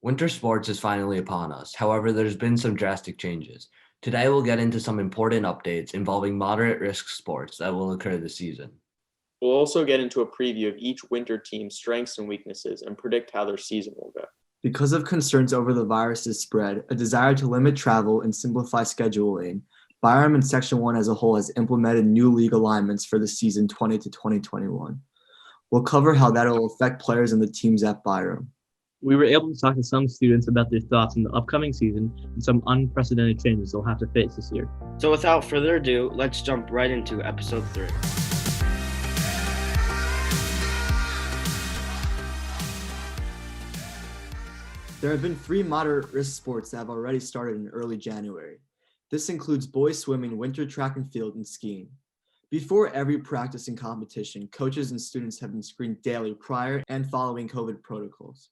Winter sports is finally upon us. However, there's been some drastic changes. Today, we'll get into some important updates involving moderate risk sports that will occur this season. We'll also get into a preview of each winter team's strengths and weaknesses and predict how their season will go. Because of concerns over the virus's spread, a desire to limit travel and simplify scheduling, BHCSD and Section 1 as a whole has implemented new league alignments for the season 20 to 2021. We'll cover how that will affect players and the teams at BHCSD. We were able to talk to some students about their thoughts on the upcoming season and some unprecedented changes they'll have to face this year. So without further ado, let's jump right into episode 3. There have been 3 moderate risk sports that have already started in early January. This includes boys swimming, winter track and field, and skiing. Before every practice and competition, coaches and students have been screened daily prior and following COVID protocols.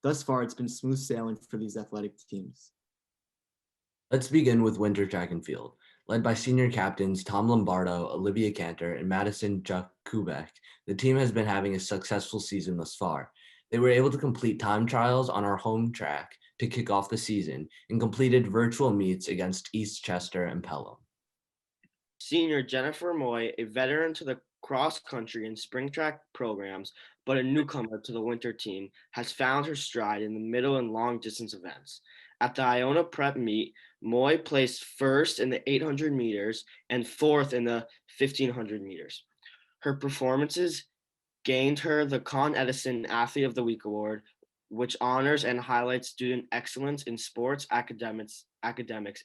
Thus far, it's been smooth sailing for these athletic teams. Let's begin with winter track and field. Led by senior captains Tom Lombardo, Olivia Cantor, and Madison Jakubek, the team has been having a successful season thus far. They were able to complete time trials on our home track to kick off the season and completed virtual meets against East Chester and Pelham. Senior Jennifer Moy, a veteran to the cross-country and spring track programs, but a newcomer to the winter team, has found her stride in the middle and long distance events. At the Iona Prep meet, Moy placed first in the 800 meters and fourth in the 1500 meters. Her performances gained her the Con Edison Athlete of the Week award, which honors and highlights student excellence in sports, academics,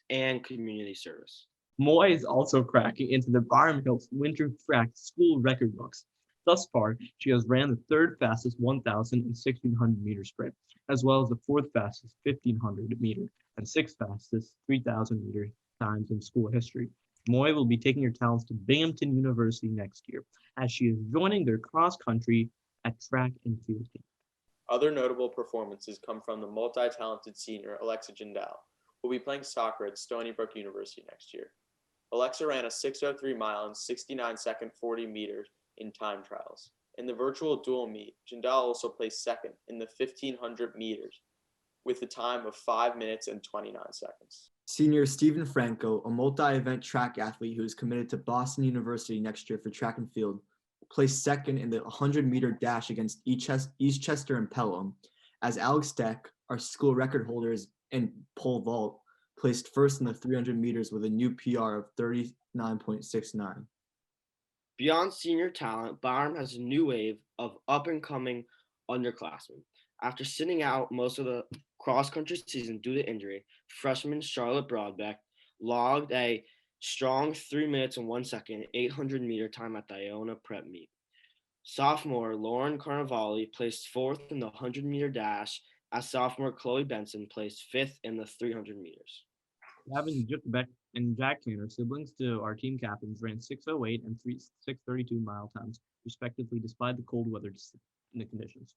and community service. Moy is also cracking into the BHCSD Hills winter track school record books. Thus far, she has ran the 3rd fastest 1,000 and 1,600 meter sprint, as well as the 4th fastest 1,500 meter and 6th fastest 3,000 meter times in school history. Moy will be taking her talents to Binghamton University next year, as she is joining their cross-country at track and field team. Other notable performances come from the multi-talented senior Alexa Jindal, who will be playing soccer at Stony Brook University next year. Alexa ran a 6:03 mile and 69-second 40 meters in time trials. In the virtual dual meet, Jindal also placed second in the 1,500 meters with a time of 5 minutes and 29 seconds. Senior Stephen Franco, a multi-event track athlete who is committed to Boston University next year for track and field, placed second in the 100-meter dash against East Chester and Pelham, as Alex Deck, our school record holders in pole vault, placed first in the 300 meters with a new PR of 39.69. Beyond senior talent, BHCSD has a new wave of up-and-coming underclassmen. After sitting out most of the cross-country season due to injury, freshman Charlotte Broadbeck logged a strong 3 minutes and 1 second 800-meter time at the Iona Prep meet. Sophomore Lauren Carnevale placed 4th in the 100-meter dash, as sophomore Chloe Benson placed 5th in the 300 meters. Gavin Jakubek and Jack Cantor, siblings to our team captains, ran 6:08 and 6:32 mile times, respectively, despite the cold weather conditions.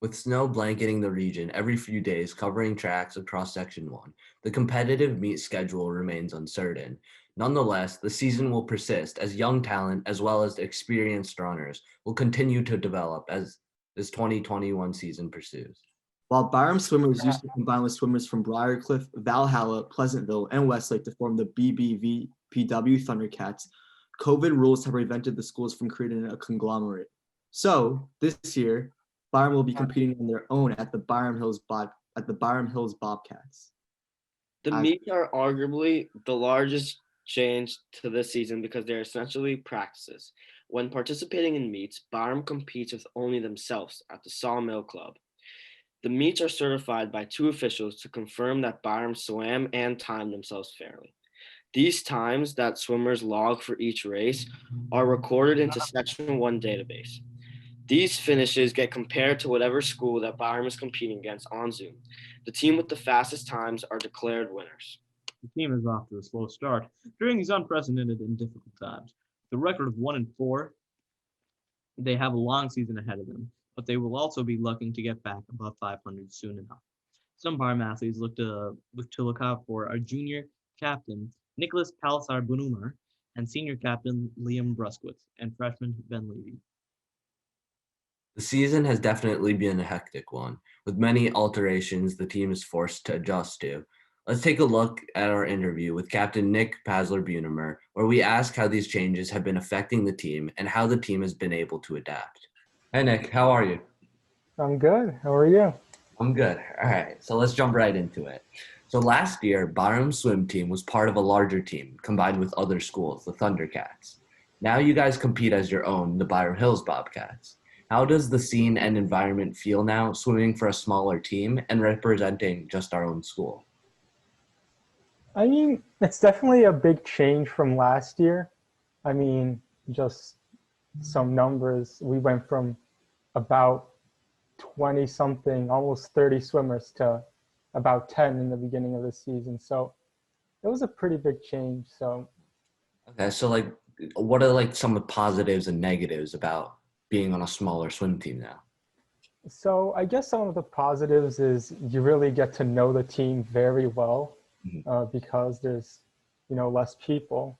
With snow blanketing the region every few days covering tracks across Section 1, the competitive meet schedule remains uncertain. Nonetheless, the season will persist as young talent as well as experienced runners will continue to develop as this 2021 season pursues. While BHCSD swimmers used to combine with swimmers from Briarcliff, Valhalla, Pleasantville, and Westlake to form the BBVPW Thundercats, COVID rules have prevented the schools from creating a conglomerate. So, this year, BHCSD will be competing on their own at the BHCSD Hills Bobcats. The meets are arguably the largest change to this season because they're essentially practices. When participating in meets, BHCSD competes with only themselves at the Sawmill Club. The meets are certified by 2 officials to confirm that BHCSD swam and timed themselves fairly. These times that swimmers log for each race are recorded into Section 1 database. These finishes get compared to whatever school that BHCSD is competing against on Zoom. The team with the fastest times are declared winners. The team is off to a slow start during these unprecedented and difficult times. The record of 1-4, they have a long season ahead of them, but they will also be looking to get back above 500 soon enough. Some BHCSD athletes look out for our junior captain, Nicholas Palisar Bunumar, and senior captain, Liam Bruskowitz, and freshman Ben Levy. The season has definitely been a hectic one, with many alterations the team is forced to adjust to. Let's take a look at our interview with Captain Nick Pasler-Bunemer, where we ask how these changes have been affecting the team and how the team has been able to adapt. Hey Nick, how are you? I'm good. How are you? I'm good. All right, so let's jump right into it. So last year, Byram's swim team was part of a larger team combined with other schools, the Thundercats. Now you guys compete as your own, the Byram Hills Bobcats. How does the scene and environment feel now, swimming for a smaller team and representing just our own school? I mean, it's definitely a big change from last year. I mean, just some numbers. We went from about 20 something, almost 30 swimmers to about 10 in the beginning of the season. So it was a pretty big change. So Okay, so what are some of the positives and negatives about being on a smaller swim team now? So I guess some of the positives is you really get to know the team very well because there's, less people.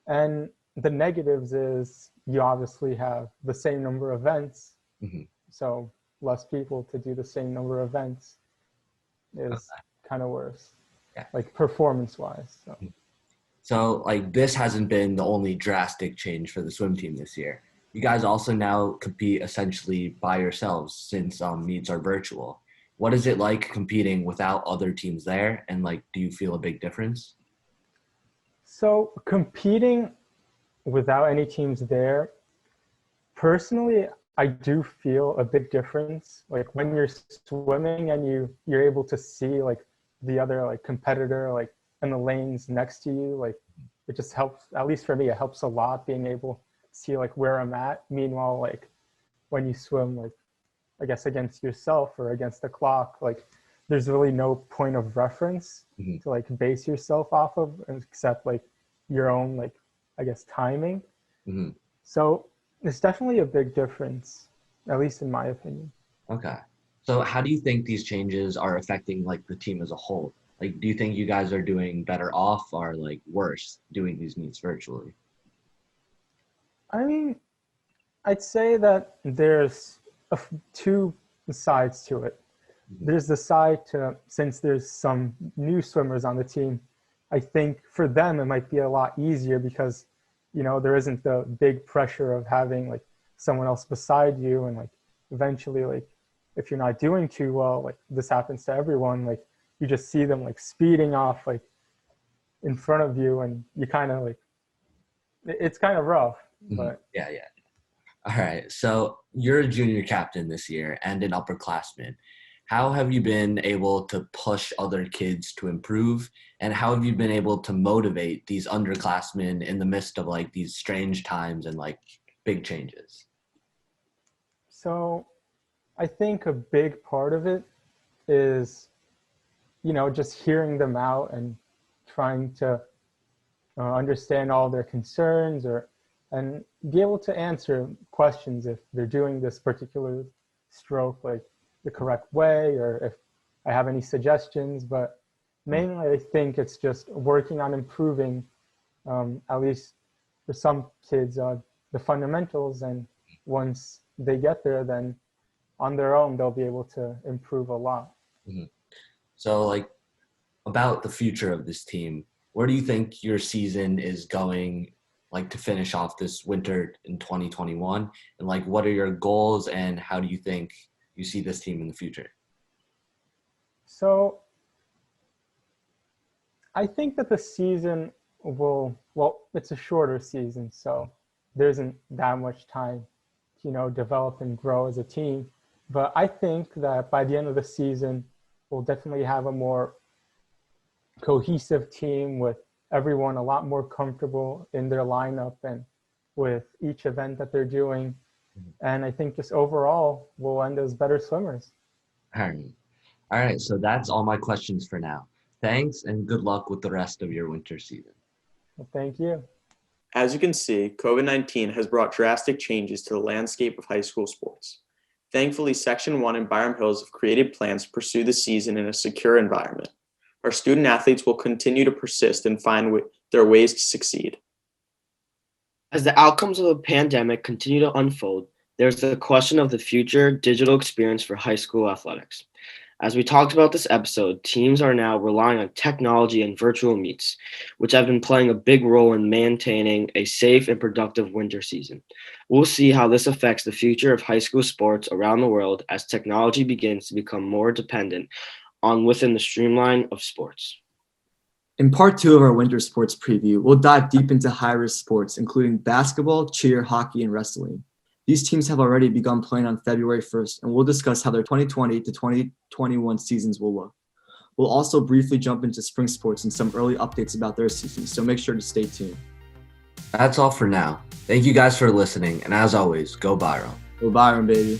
And the negatives is you obviously have the same number of events. Mm-hmm. So less people to do the same number of events is kind of worse, like performance-wise. So this hasn't been the only drastic change for the swim team this year. You guys also now compete essentially by yourselves since meets are virtual. What is it like competing without other teams there? And do you feel a big difference? So competing without any teams there, personally, I do feel a big difference. Like when you're swimming and you're able to see the other competitor in the lanes next to you, it just helps. At least for me, it helps a lot being able to see where I'm at. Meanwhile, when you swim I guess against yourself or against the clock, there's really no point of reference to base yourself off of except your own I guess timing. Mm-hmm. So it's definitely a big difference, at least in my opinion. Okay. So how do you think these changes are affecting the team as a whole? Do you think you guys are doing better off or worse doing these meets virtually? I mean, I'd say that there's two sides to it. Mm-hmm. There's the side to, since there's some new swimmers on the team, I think for them it might be a lot easier because, there isn't the big pressure of having someone else beside you. And eventually, if you're not doing too well, this happens to everyone, you just see them speeding off in front of you and you kind of it's kind of rough. Mm-hmm. But yeah. All right. So you're a junior captain this year and an upperclassman. How have you been able to push other kids to improve? And how have you been able to motivate these underclassmen in the midst of these strange times and big changes? So I think a big part of it is, just hearing them out and trying to understand all their concerns and be able to answer questions if they're doing this particular stroke the correct way or if I have any suggestions. But mainly I think it's just working on improving, at least for some kids, the fundamentals. And once they get there, then on their own, they'll be able to improve a lot. Mm-hmm. So about the future of this team, where do you think your season is going to finish off this winter in 2021? And what are your goals and how do you think you see this team in the future? So I think that the season it's a shorter season, so there isn't that much time to, develop and grow as a team. But I think that by the end of the season, we'll definitely have a more cohesive team with everyone a lot more comfortable in their lineup and with each event that they're doing. And I think just overall, we'll end as better swimmers. All right. So that's all my questions for now. Thanks and good luck with the rest of your winter season. Well, thank you. As you can see, COVID-19 has brought drastic changes to the landscape of high school sports. Thankfully, Section 1 and Byram Hills have created plans to pursue the season in a secure environment. Our student athletes will continue to persist and find their ways to succeed. As the outcomes of the pandemic continue to unfold, there's the question of the future digital experience for high school athletics. As we talked about this episode, teams are now relying on technology and virtual meets, which have been playing a big role in maintaining a safe and productive winter season. We'll see how this affects the future of high school sports around the world as technology begins to become more dependent on within the streamline of sports. In part 2 of our winter sports preview, we'll dive deep into high-risk sports, including basketball, cheer, hockey, and wrestling. These teams have already begun playing on February 1st, and we'll discuss how their 2020 to 2021 seasons will look. We'll also briefly jump into spring sports and some early updates about their seasons, so make sure to stay tuned. That's all for now. Thank you guys for listening, and as always, go Byram. Go Byram, baby.